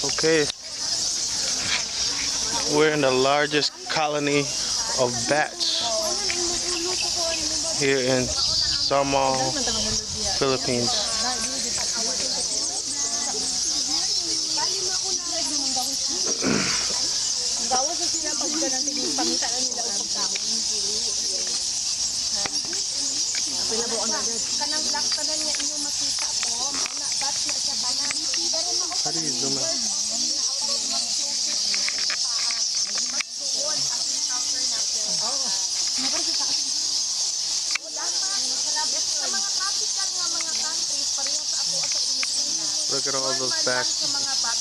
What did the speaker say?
Okay, we're in the largest colony of bats here in Samar, Philippines. How do you zoom in? Look at all those bats.